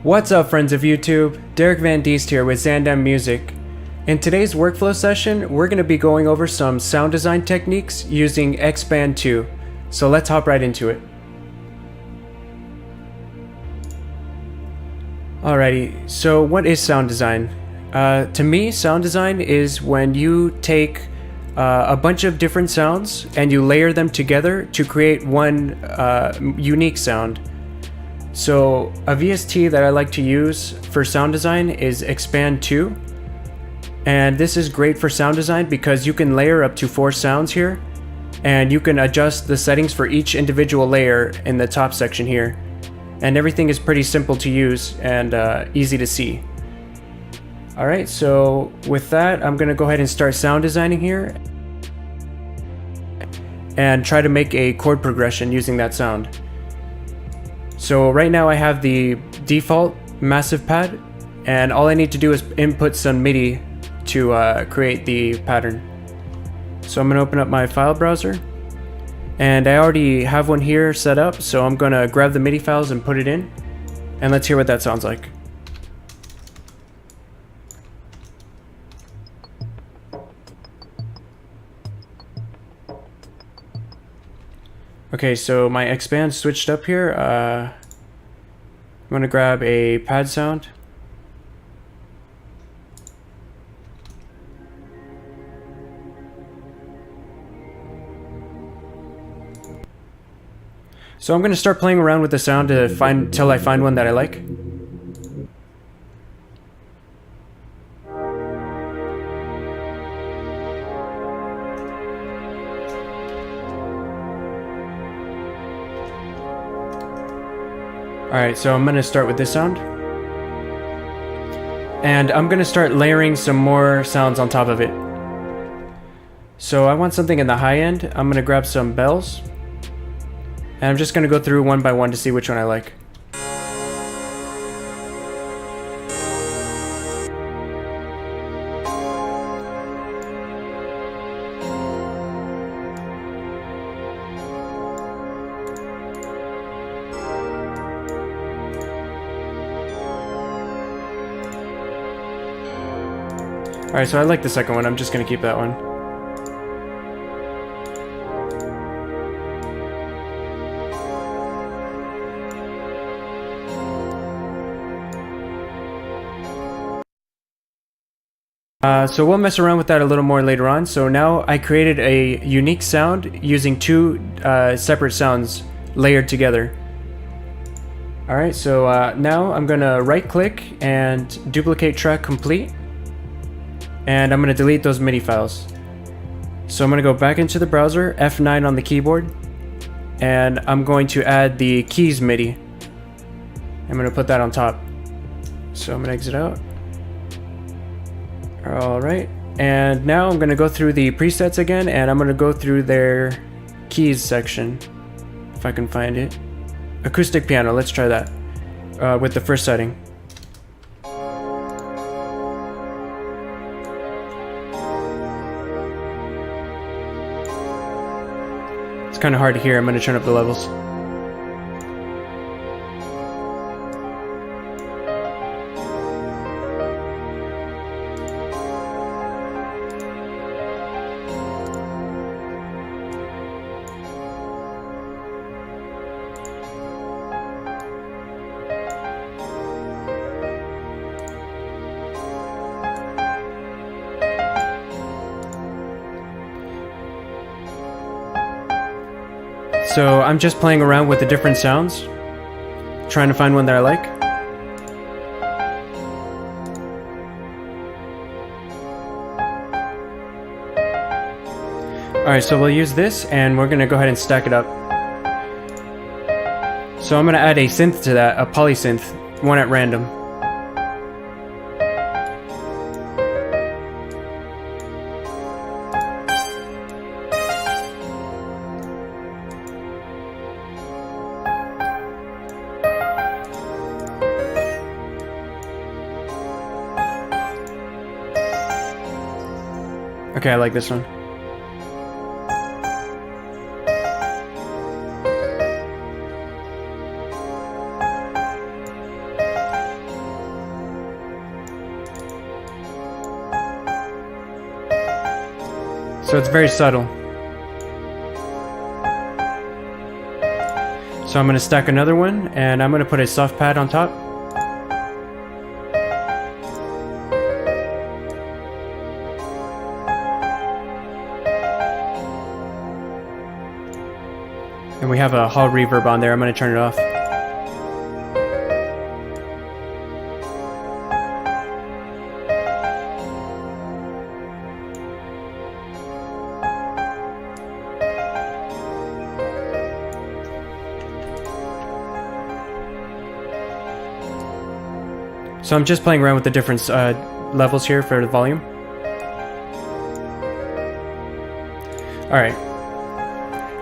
What's up, friends of YouTube? Derek Van Diest here with Zaandam Music. In today's workflow session, we're going to be going over some sound design techniques using Xpand 2. So let's hop right into it. Alrighty, so what is sound design? To me, sound design is when you take a bunch of different sounds and you layer them together to create one unique sound. So a VST that I like to use for sound design is Xpand 2. And this is great for sound design because you can layer up to 4 sounds here, and you can adjust the settings for each individual layer in the top section here. And everything is pretty simple to use and easy to see. Alright, so with that, I'm going to go ahead and start sound designing here and try to make a chord progression using that sound. So right now I have the default massive pad, and all I need to do is input some MIDI to create the pattern. So I'm going to open up my file browser, and I already have one here set up, so I'm going to grab the MIDI files and put it in, and let's hear what that sounds like. Okay, so my Xpand switched up here. I'm going to grab a pad sound. So I'm going to start playing around with the sound till I find one that I like. Alright, so I'm going to start with this sound. And I'm going to start layering some more sounds on top of it. So I want something in the high end. I'm going to grab some bells. And I'm just going to go through one by one to see which one I like. Alright, so I like the second one. I'm just going to keep that one. So we'll mess around with that a little more later on. So now I created a unique sound using 2 separate sounds layered together. Alright, so now I'm going to right click and duplicate track complete. And I'm going to delete those MIDI files. So I'm going to go back into the browser, F9 on the keyboard, and I'm going to add the keys MIDI. I'm going to put that on top. So I'm going to exit out. Alright, and now I'm going to go through the presets again, and I'm going to go through their keys section, if I can find it. Acoustic piano, let's try that with the first setting. It's kind of hard to hear. I'm going to turn up the levels. So I'm just playing around with the different sounds, trying to find one that I like. Alright, so we'll use this and we're going to go ahead and stack it up. So I'm going to add a synth to that, a polysynth, one at random. Okay, I like this one. So it's very subtle. So I'm going to stack another one, and I'm going to put a soft pad on top. And we have a hall reverb on there. I'm going to turn it off. So I'm just playing around with the different levels here for the volume. Alright.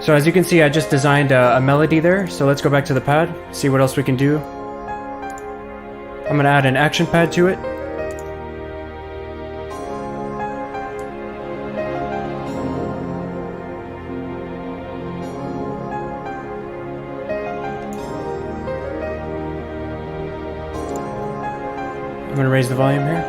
So as you can see, I just designed a melody there. So let's go back to the pad, see what else we can do. I'm going to add an action pad to it. I'm going to raise the volume here.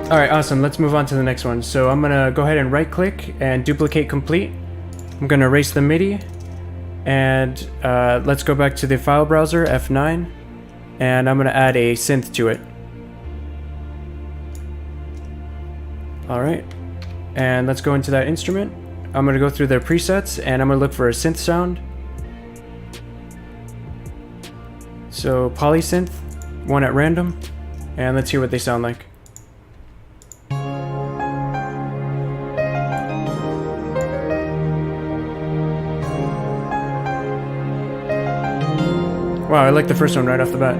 Alright, awesome. Let's move on to the next one. So I'm going to go ahead and right click and duplicate complete. I'm going to erase the MIDI. And let's go back to the file browser, F9. And I'm going to add a synth to it. Alright. And let's go into that instrument. I'm going to go through their presets and I'm going to look for a synth sound. So polysynth, one at random, and let's hear what they sound like. Wow, I like the first one right off the bat.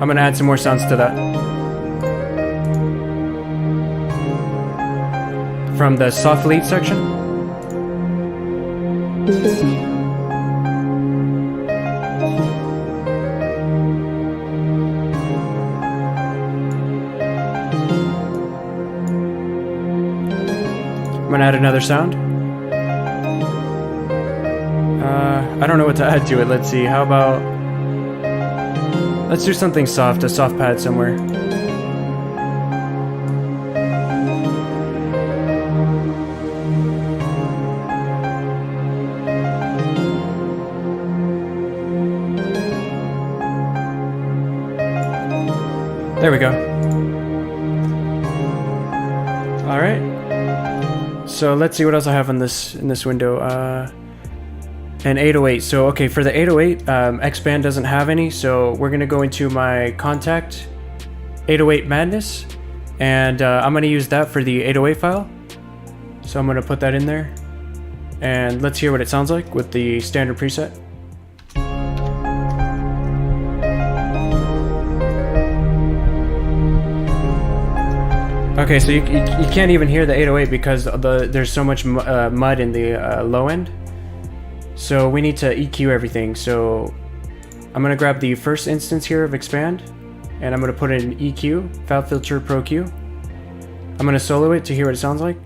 I'm going to add some more sounds to that. From the soft lead section. I'm gonna add another sound. I don't know what to add to it. Let's see. How about... let's do something soft, a soft pad somewhere. There we go. All right. So let's see what else I have in this window. An 808. So okay, for the 808, Xpand doesn't have any. So we're gonna go into my contact 808 Madness, and I'm gonna use that for the 808 file. So I'm gonna put that in there, and let's hear what it sounds like with the standard preset. Okay, so you can't even hear the 808 because there's so much mud in the low end. So we need to EQ everything. So I'm going to grab the first instance here of Xpand, and I'm going to put in EQ, File Filter Pro Q. I'm going to solo it to hear what it sounds like.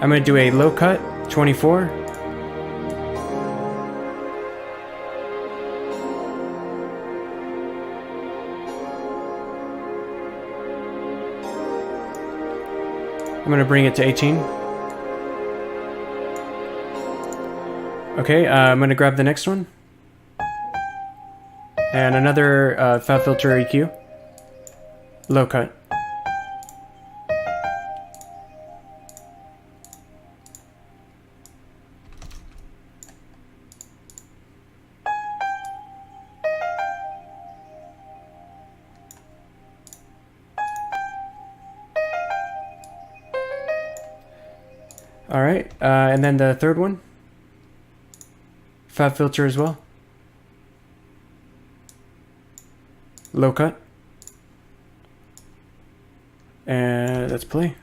I'm going to do a low cut, 24. I'm going to bring it to 18. Okay, I'm going to grab the next one. And another Fab Filter EQ. Low cut. Alright, and then the third one. Fab filter as well. Low cut. And let's play.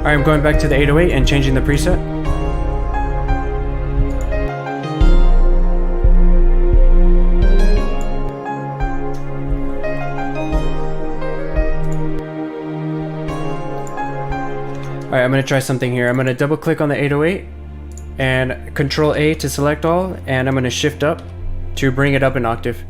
Alright, I'm going back to the 808 and changing the preset. Alright, I'm going to try something here. I'm going to double click on the 808 and Control A to select all, and I'm going to shift up to bring it up an octave.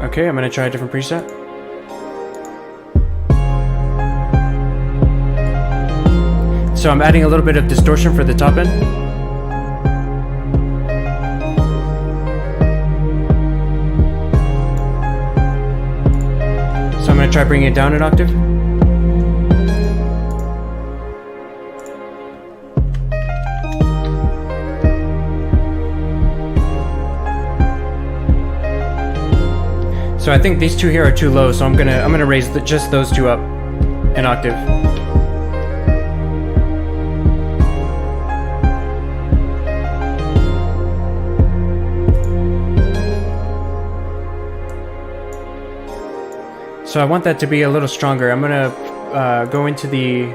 Okay, I'm going to try a different preset. So I'm adding a little bit of distortion for the top end. So I'm going to try bringing it down an octave. So I think these two here are too low, so I'm gonna raise just those two up an octave. So I want that to be a little stronger. I'm gonna go into the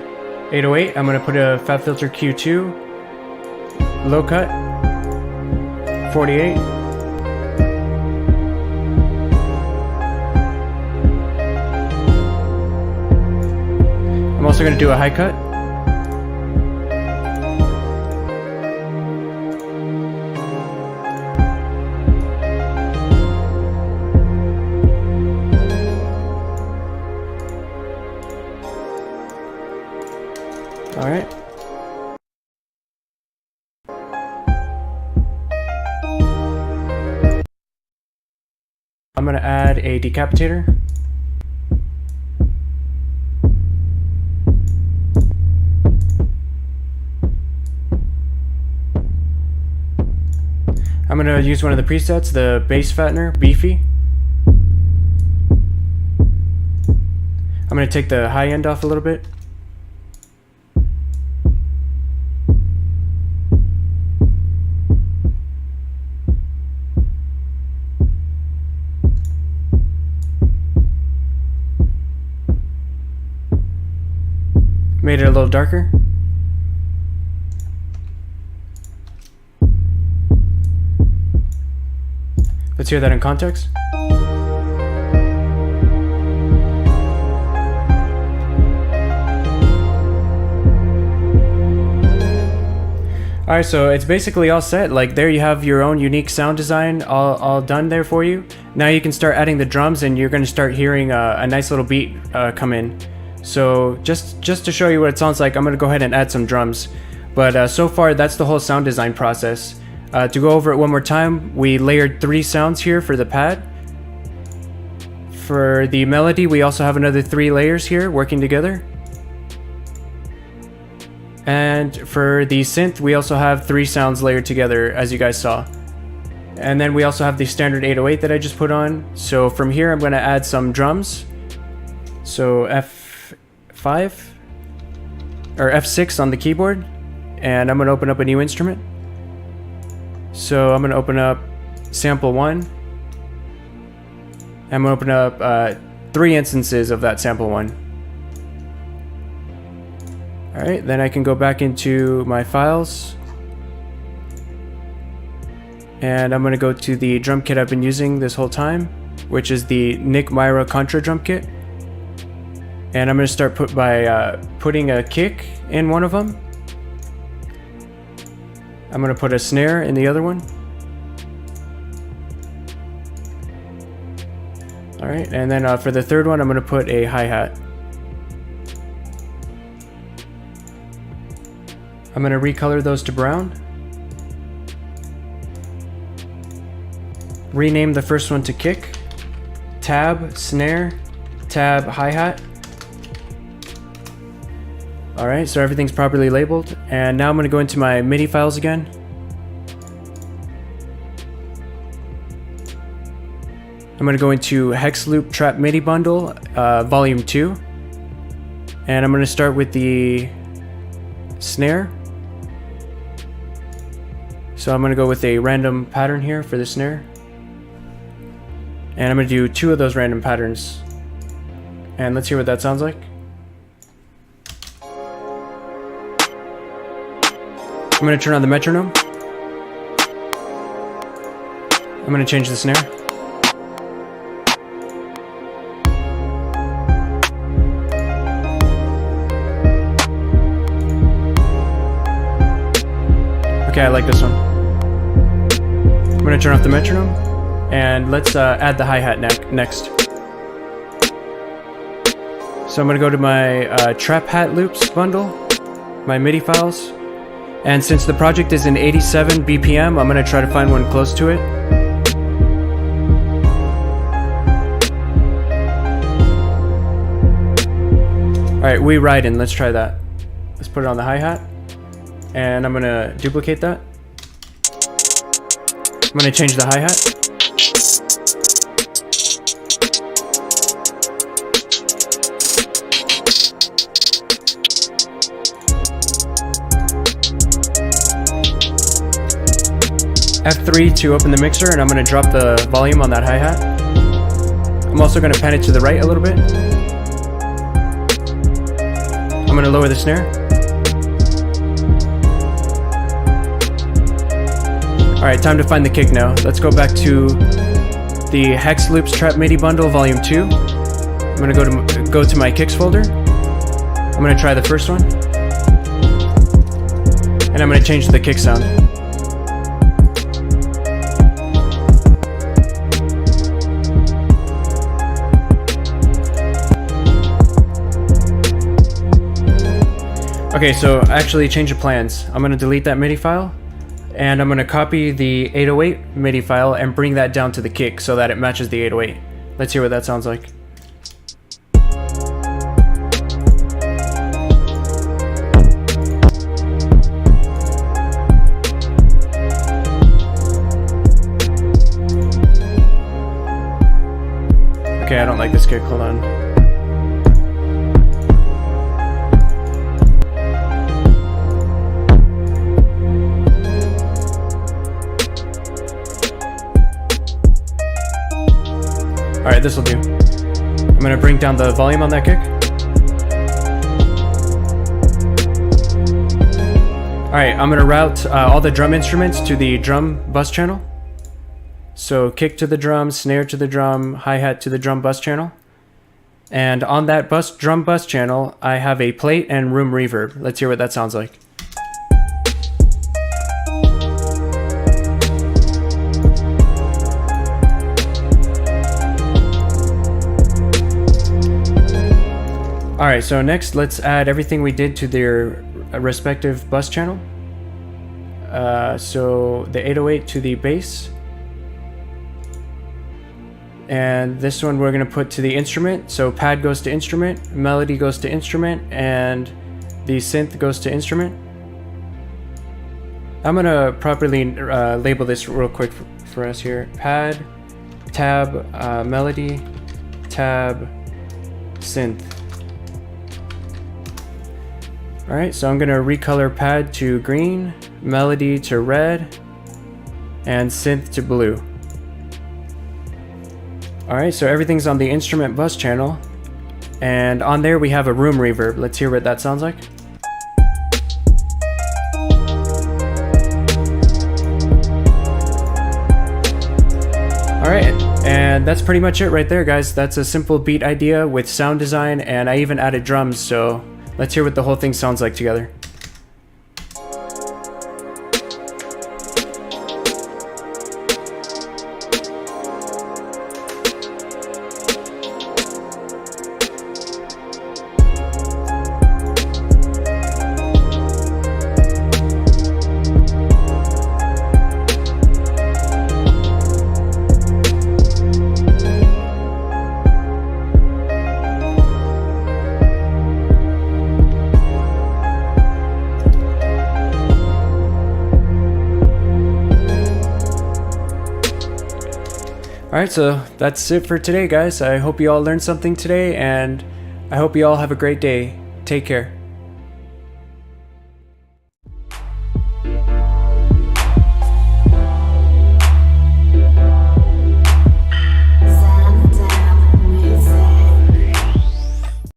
808. I'm gonna put a Fab Filter Q2, low cut, 48. I'm also going to do a high cut. All right. I'm going to add a decapitator. I'm going to use one of the presets, the bass fattener, Beefy. I'm going to take the high end off a little bit. Made it a little darker. Let's hear that in context. Alright, so it's basically all set. Like, there you have your own unique sound design all done there for you. Now you can start adding the drums, and you're going to start hearing a nice little beat come in. So just to show you what it sounds like, I'm going to go ahead and add some drums. But so far, that's the whole sound design process. To go over it one more time, we layered 3 sounds here for the pad. For the melody, we also have another 3 layers here working together. And for the synth, we also have 3 sounds layered together, as you guys saw. And then we also have the standard 808 that I just put on. So from here, I'm going to add some drums. So F5 or F6 on the keyboard, and I'm going to open up a new instrument. So I'm going to open up sample 1. I'm going to open up 3 instances of that sample 1. Alright, then I can go back into my files. And I'm going to go to the drum kit I've been using this whole time, which is the Nick Myra Contra drum kit. And I'm going to start by putting a kick in one of them. I'm going to put a snare in the other one. Alright, and then for the third one, I'm going to put a hi-hat. I'm going to recolor those to brown. Rename the first one to kick. Tab, snare, tab, hi-hat. Alright, so everything's properly labeled. And now I'm going to go into my MIDI files again. I'm going to go into Hex Loop Trap MIDI Bundle, Volume 2. And I'm going to start with the snare. So I'm going to go with a random pattern here for the snare. And I'm going to do 2 of those random patterns. And let's hear what that sounds like. I'm going to turn on the metronome. I'm going to change the snare. Okay, I like this one. I'm going to turn off the metronome, and let's add the hi-hat next. So I'm going to go to my Trap Hat Loops bundle, my MIDI files, and since the project is in 87 BPM, I'm going to try to find one close to it. Alright, we ride in, let's try that. Let's put it on the hi-hat. And I'm going to duplicate that. I'm going to change the hi-hat. F3 to open the mixer, and I'm going to drop the volume on that hi-hat. I'm also going to pan it to the right a little bit. I'm going to lower the snare. Alright, time to find the kick now. Let's go back to the Hex Loops Trap MIDI Bundle Volume 2. I'm going to go to my kicks folder. I'm going to try the first one. And I'm going to change the kick sound. Okay, so actually change of plans. I'm going to delete that MIDI file. And I'm going to copy the 808 MIDI file and bring that down to the kick so that it matches the 808. Let's hear what that sounds like. Okay, I don't like this kick, hold on. Alright, this will do. I'm going to bring down the volume on that kick. Alright, I'm going to route all the drum instruments to the drum bus channel. So kick to the drum, snare to the drum, hi-hat to the drum bus channel. And on that drum bus channel, I have a plate and room reverb. Let's hear what that sounds like. Alright, so next let's add everything we did to their respective bus channel. So the 808 to the bass. And this one we're going to put to the instrument. So pad goes to instrument, melody goes to instrument, and the synth goes to instrument. I'm going to properly label this real quick for us here. Pad, tab, melody, tab, synth. Alright, so I'm going to recolor pad to green, melody to red, and synth to blue. Alright, so everything's on the instrument bus channel, and on there we have a room reverb. Let's hear what that sounds like. Alright, and that's pretty much it right there, guys. That's a simple beat idea with sound design, and I even added drums, so let's hear what the whole thing sounds like together. Alright, so that's it for today, guys. I hope you all learned something today, and I hope you all have a great day. Take care.